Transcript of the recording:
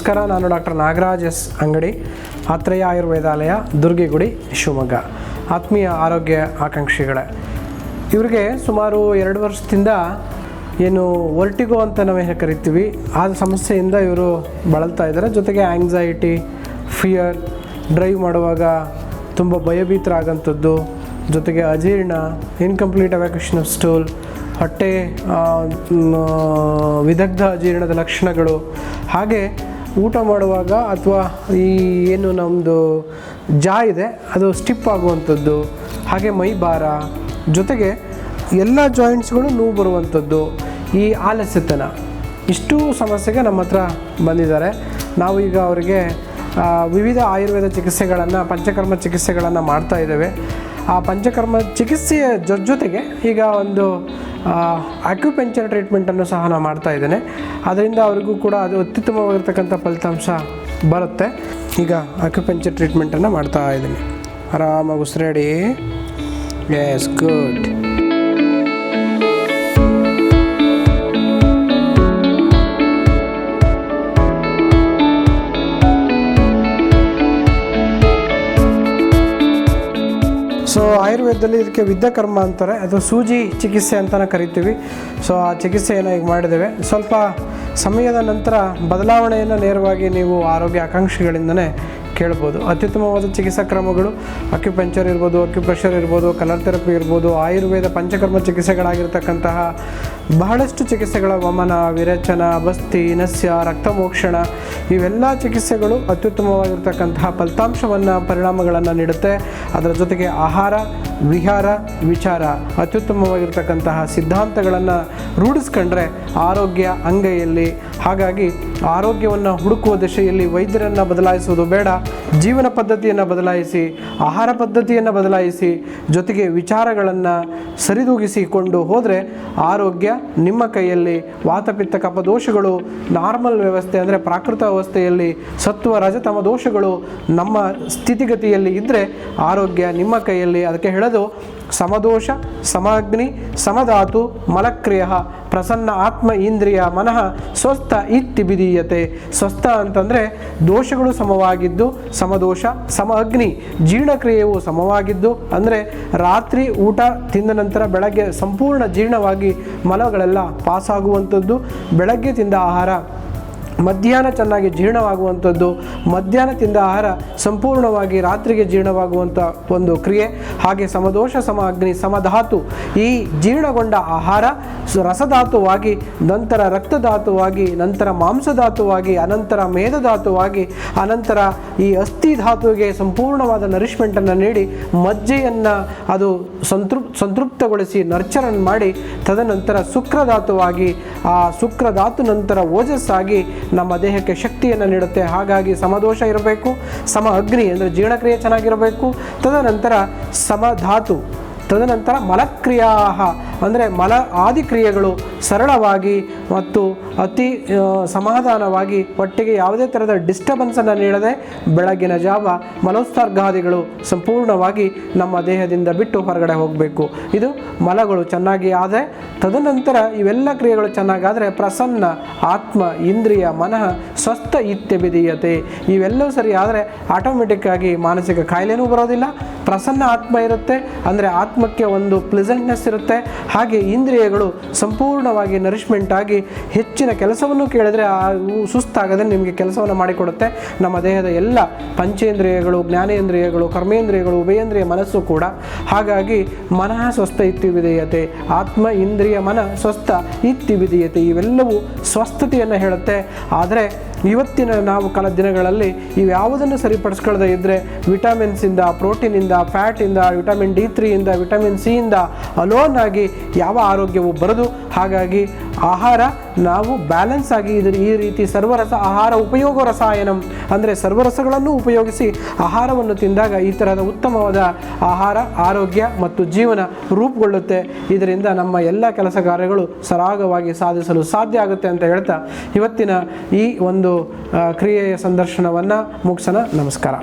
ನಮಸ್ಕಾರ. ನಾನು doctor Nagaraj S ಅಂಗಡಿ, ಆತ್ರೇಯ ಆಯುರ್ವೇದಾಲಯ, ದುರ್ಗಿಗುಡಿ, ಶಿವಮೊಗ್ಗ. ಆತ್ಮೀಯ ಆರೋಗ್ಯ ಆಕಾಂಕ್ಷಿಗಳೇ, ಇವರಿಗೆ ಸುಮಾರು 2 ವರ್ಷದಿಂದ ಏನು ವರ್ಟಿಗೋ ಅಂತ ನಾವು ಕರಿತೀವಿ, ಆ ಸಮಸ್ಯೆಯಿಂದ ಇವರು ಬಳಲ್ತಾ ಇದ್ದಾರೆ. ಜೊತೆಗೆ ಆಂಗ್ಸೈಟಿ, ಫಿಯರ್, ಡ್ರೈವ್ ಮಾಡುವಾಗ ತುಂಬ ಭಯಭೀತರಾಗಂಥದ್ದು, ಜೊತೆಗೆ ಅಜೀರ್ಣ, ಇನ್ಕಂಪ್ಲೀಟ್ ಎವ್ಯಾಕ್ಯೂಷನ್ ಆಫ್ ಸ್ಟೂಲ್, ಹೊಟ್ಟೆ ವಿದಗ್ಧ ಅಜೀರ್ಣದ ಲಕ್ಷಣಗಳು, ಹಾಗೆ ಊಟ ಮಾಡುವಾಗ ಅಥವಾ ಈ ಏನು ನಮ್ಮದು ಜಾ ಇದೆ ಅದು ಸ್ಟಿಪ್ ಆಗುವಂಥದ್ದು, ಹಾಗೆ ಮೈ ಭಾರ, ಜೊತೆಗೆ ಎಲ್ಲ ಜಾಯಿಂಟ್ಸ್ಗಳು ನೋವು ಬರುವಂಥದ್ದು, ಈ ಆಲಸ್ಯತನ, ಇಷ್ಟು ಸಮಸ್ಯೆಗೆ ನಮ್ಮ ಹತ್ರ ಬಂದಿದ್ದಾರೆ. ನಾವು ಈಗ ಅವರಿಗೆ ವಿವಿಧ ಆಯುರ್ವೇದ ಚಿಕಿತ್ಸೆಗಳನ್ನು, ಪಂಚಕರ್ಮ ಚಿಕಿತ್ಸೆಗಳನ್ನು ಮಾಡ್ತಾ ಇದ್ದೇವೆ. ಆ ಪಂಚಕರ್ಮ ಚಿಕಿತ್ಸೆಯ ಜೊತೆಗೆ ಈಗ ಒಂದು ಅಕ್ಯುಪಂಕ್ಚರ್ ಟ್ರೀಟ್ಮೆಂಟನ್ನು ಸಹ ನಾನು ಮಾಡ್ತಾ ಇದ್ದೇನೆ. ಅದರಿಂದ ಅವರಿಗೂ ಕೂಡ ಅದು ಅತ್ಯುತ್ತಮವಾಗಿರ್ತಕ್ಕಂಥ ಫಲಿತಾಂಶ ಬರುತ್ತೆ. ಈಗ ಅಕ್ಯುಪಂಕ್ಚರ್ ಟ್ರೀಟ್ಮೆಂಟನ್ನು ಮಾಡ್ತಾ ಇದ್ದೀನಿ. ಆರಾಮಾಗಿ ಉಸಿರಾಡಿ. S, good. ಸೊ ಆಯುರ್ವೇದದಲ್ಲಿ ಇದಕ್ಕೆ ವಿದ್ಯಕರ್ಮ ಅಂತಾರೆ, ಅಥವಾ ಸೂಜಿ ಚಿಕಿತ್ಸೆ ಅಂತಲೇ ಕರಿತೀವಿ. ಸೊ ಆ ಚಿಕಿತ್ಸೆಯನ್ನು ಈಗ ಮಾಡಿದ್ದೇವೆ. ಸ್ವಲ್ಪ ಸಮಯದ ನಂತರ ಬದಲಾವಣೆಯನ್ನು ನೇರವಾಗಿ ನೀವು ಆರೋಗ್ಯ ಆಕಾಂಕ್ಷಿಗಳಿಂದನೇ ಕೇಳ್ಬೋದು. ಅತ್ಯುತ್ತಮವಾದ ಚಿಕಿತ್ಸಾ ಕ್ರಮಗಳು ಅಕ್ಯುಪಂಕ್ಚರ್ ಇರ್ಬೋದು, ಅಕ್ಯುಪ್ರೆಷರ್ ಇರ್ಬೋದು, ಕಲರ್ ಥೆರಪಿ ಇರ್ಬೋದು, ಆಯುರ್ವೇದ ಪಂಚಕರ್ಮ ಚಿಕಿತ್ಸೆಗಳಾಗಿರ್ತಕ್ಕಂತಹ ಬಹಳಷ್ಟು ಚಿಕಿತ್ಸೆಗಳ ವಮನ, ವಿರೇಚನ, ಬಸ್ತಿ, ನಸ್ಯ, ರಕ್ತಮೋಕ್ಷಣ, ಇವೆಲ್ಲ ಚಿಕಿತ್ಸೆಗಳು ಅತ್ಯುತ್ತಮವಾಗಿರ್ತಕ್ಕಂತಹ ಫಲಿತಾಂಶವನ್ನು, ಪರಿಣಾಮಗಳನ್ನು ನೀಡುತ್ತೆ. ಅದರ ಜೊತೆಗೆ ಆಹಾರ, ವಿಹಾರ, ವಿಚಾರ, ಅತ್ಯುತ್ತಮವಾಗಿರ್ತಕ್ಕಂತಹ ಸಿದ್ಧಾಂತಗಳನ್ನು ರೂಢಿಸ್ಕೊಂಡ್ರೆ ಆರೋಗ್ಯ ಅಂಗೈಯಲ್ಲಿ. ಹಾಗಾಗಿ ಆರೋಗ್ಯವನ್ನು ಹುಡುಕುವ ದಿಶೆಯಲ್ಲಿ ವೈದ್ಯರನ್ನು ಬದಲಾಯಿಸುವುದು ಬೇಡ, ಜೀವನ ಪದ್ಧತಿಯನ್ನು ಬದಲಾಯಿಸಿ, ಆಹಾರ ಪದ್ಧತಿಯನ್ನು ಬದಲಾಯಿಸಿ, ಜೊತೆಗೆ ವಿಚಾರಗಳನ್ನು ಸರಿದೂಗಿಸಿಕೊಂಡು ಹೋದರೆ ಆರೋಗ್ಯ ನಿಮ್ಮ ಕೈಯಲ್ಲಿ. ವಾತಪಿತ್ತ ಕಫ ದೋಷಗಳು ನಾರ್ಮಲ್ ವ್ಯವಸ್ಥೆ ಅಂದರೆ ಪ್ರಾಕೃತ ಅವಸ್ಥೆಯಲ್ಲಿ, ಸತ್ವ ರಜತಮ ದೋಷಗಳು ನಮ್ಮ ಸ್ಥಿತಿಗತಿಯಲ್ಲಿ ಇದ್ದರೆ ಆರೋಗ್ಯ ನಿಮ್ಮ ಕೈಯಲ್ಲಿ. ಅದಕ್ಕೆ ಹೇಳೋದು ಸಮದೋಷ, ಸಮಾಗ್ನಿ, ಸಮಧಾತು, ಮಲಕ್ರಿಯ, ಪ್ರಸನ್ನ ಆತ್ಮ ಇಂದ್ರಿಯ ಮನಃ ಸ್ವಸ್ಥ ಇತ್ಯಭಿಧೀಯತೆ. ಸ್ವಸ್ಥ ಅಂತಂದರೆ ದೋಷಗಳು ಸಮವಾಗಿದ್ದು, ಸಮದೋಷ, ಸಮ ಅಗ್ನಿ, ಜೀರ್ಣಕ್ರಿಯೆಯು ಸಮವಾಗಿದ್ದು, ಅಂದರೆ ರಾತ್ರಿ ಊಟ ತಿಂದ ನಂತರ ಬೆಳಗ್ಗೆ ಸಂಪೂರ್ಣ ಜೀರ್ಣವಾಗಿ ಮಲಗಳೆಲ್ಲ ಪಾಸಾಗುವಂಥದ್ದು, ಬೆಳಗ್ಗೆ ತಿಂದ ಆಹಾರ ಮಧ್ಯಾಹ್ನ ಚೆನ್ನಾಗಿ ಜೀರ್ಣವಾಗುವಂಥದ್ದು, ಮಧ್ಯಾಹ್ನ ತಿಂದ ಆಹಾರ ಸಂಪೂರ್ಣವಾಗಿ ರಾತ್ರಿಗೆ ಜೀರ್ಣವಾಗುವಂಥ ಒಂದು ಕ್ರಿಯೆ. ಹಾಗೆ ಸಮದೋಷ, ಸಮ ಅಗ್ನಿ, ಸಮಧಾತು, ಈ ಜೀರ್ಣಗೊಂಡ ಆಹಾರ ರಸಧಾತುವಾಗಿ, ನಂತರ ರಕ್ತಧಾತುವಾಗಿ, ನಂತರ ಮಾಂಸಧಾತುವಾಗಿ, ಅನಂತರ ಮೇಧಧಾತುವಾಗಿ, ಅನಂತರ ಈ ಅಸ್ಥಿ ಧಾತುವಿಗೆ ಸಂಪೂರ್ಣವಾದ ನರಿಶ್ಮೆಂಟನ್ನು ನೀಡಿ ಮಜ್ಜೆಯನ್ನು ಅದು ಸಂತೃಪ್ತಗೊಳಿಸಿ ನರ್ಚರನ್ನು ಮಾಡಿ, ತದನಂತರ ಶುಕ್ರಧಾತುವಾಗಿ, ಆ ಶುಕ್ರಧಾತು ನಂತರ ಓಜಸ್ಸಾಗಿ ನಮ್ಮ ದೇಹಕ್ಕೆ ಶಕ್ತಿಯನ್ನು ನೀಡುತ್ತೆ. ಹಾಗಾಗಿ ಸಮದೋಷ ಇರಬೇಕು, ಸಮ ಅಗ್ನಿ ಅಂದರೆ ಜೀರ್ಣಕ್ರಿಯೆ ಚೆನ್ನಾಗಿರಬೇಕು, ತದನಂತರ ಸಮಧಾತು, ತದನಂತರ ಮಲಕ್ರಿಯಾ ಅಂದರೆ ಮಲ ಆದಿಕ್ರಿಯೆಗಳು ಸರಳವಾಗಿ ಮತ್ತು ಅತಿ ಸಮಾಧಾನವಾಗಿ, ಒಟ್ಟಿಗೆ ಯಾವುದೇ ಥರದ ಡಿಸ್ಟರ್ಬೆನ್ಸನ್ನು ನೀಡದೆ ಬೆಳಗಿನ ಜಾವ ಮಲೋತ್ಸರ್ಗಾದಿಗಳು ಸಂಪೂರ್ಣವಾಗಿ ನಮ್ಮ ದೇಹದಿಂದ ಬಿಟ್ಟು ಹೊರಗಡೆ ಹೋಗಬೇಕು. ಇದು ಮಲಗಳು ಚೆನ್ನಾಗಿ ಆದರೆ, ತದನಂತರ ಇವೆಲ್ಲ ಕ್ರಿಯೆಗಳು ಚೆನ್ನಾಗಾದರೆ ಪ್ರಸನ್ನ ಆತ್ಮ ಇಂದ್ರಿಯ ಮನಃ ಸ್ವಸ್ಥ ಇತ್ಯಭಿಧೀಯತೆ. ಇವೆಲ್ಲವೂ ಸರಿ ಆದರೆ ಆಟೋಮೆಟಿಕ್ಕಾಗಿ ಮಾನಸಿಕ ಕಾಯಿಲೆನೂ ಬರೋದಿಲ್ಲ, ಪ್ರಸನ್ನ ಆತ್ಮ ಇರುತ್ತೆ, ಅಂದರೆ ಆತ್ಮಕ್ಕೆ ಒಂದು ಪ್ಲೆಸೆಂಟ್ನೆಸ್ ಇರುತ್ತೆ. ಹಾಗೆ ಇಂದ್ರಿಯಗಳು ಸಂಪೂರ್ಣವಾಗಿ ನರಿಶ್ಮೆಂಟ್ ಆಗಿ ಹೆಚ್ಚಿನ ಕೆಲಸವನ್ನು ಕೇಳಿದರೆ ಸುಸ್ತಾಗದೆ ನಿಮಗೆ ಕೆಲಸವನ್ನು ಮಾಡಿಕೊಡುತ್ತೆ. ನಮ್ಮ ದೇಹದ ಎಲ್ಲ ಪಂಚೇಂದ್ರಿಯಗಳು, ಜ್ಞಾನೇಂದ್ರಿಯಗಳು, ಕರ್ಮೇಂದ್ರಿಯಗಳು, ಉಭಯೇಂದ್ರಿಯ ಮನಸ್ಸು ಕೂಡ. ಹಾಗಾಗಿ ಮನಃ ಸ್ವಸ್ಥ ಇತ್ಯಭಿಧೀಯತೆ, ಆತ್ಮ ಇಂದ್ರಿಯ ಮನ ಸ್ವಸ್ಥ ಇತ್ಯಭಿಧೀಯತೆ, ಇವೆಲ್ಲವೂ ಸ್ವಸ್ಥತೆಯನ್ನು ಹೇಳುತ್ತೆ. ಆದರೆ ಇವತ್ತಿನ ನಾವು ಕಾಲ ದಿನಗಳಲ್ಲಿ ಇವ್ಯಾವುದನ್ನು ಸರಿಪಡಿಸ್ಕೊಳ್ಳದೆ ಇದ್ದರೆ ವಿಟಮಿನ್ಸಿಂದ, ಪ್ರೋಟೀನಿಂದ, ಫ್ಯಾಟಿಂದ, ವಿಟಮಿನ್ D3 ಇಂದ, ವಿಟಮಿನ್ C ಇಂದ ಅಲೋನ್ ಆಗಿ ಯಾವ ಆರೋಗ್ಯವು ಬರದು. ಹಾಗಾಗಿ ಆಹಾರ ನಾವು ಬ್ಯಾಲೆನ್ಸ್ ಆಗಿ ಈ ರೀತಿ ಸರ್ವರಸ ಆಹಾರ ಉಪಯೋಗ ರಸಾಯನಂ ಅಂದರೆ ಸರ್ವರಸಗಳನ್ನು ಉಪಯೋಗಿಸಿ ಆಹಾರವನ್ನು ತಿಂದಾಗ ಈ ಥರದ ಉತ್ತಮವಾದ ಆಹಾರ, ಆರೋಗ್ಯ ಮತ್ತು ಜೀವನ ರೂಪುಗೊಳ್ಳುತ್ತೆ. ಇದರಿಂದ ನಮ್ಮ ಎಲ್ಲ ಕೆಲಸ ಕಾರ್ಯಗಳು ಸರಾಗವಾಗಿ ಸಾಧಿಸಲು ಸಾಧ್ಯ ಆಗುತ್ತೆ ಅಂತ ಹೇಳ್ತಾ ಇವತ್ತಿನ ಈ ಒಂದು ಕ್ರಿಯೆಯ ಸಂದರ್ಶನವನ್ನು ಮುಗಿಸೋಣ. ನಮಸ್ಕಾರ.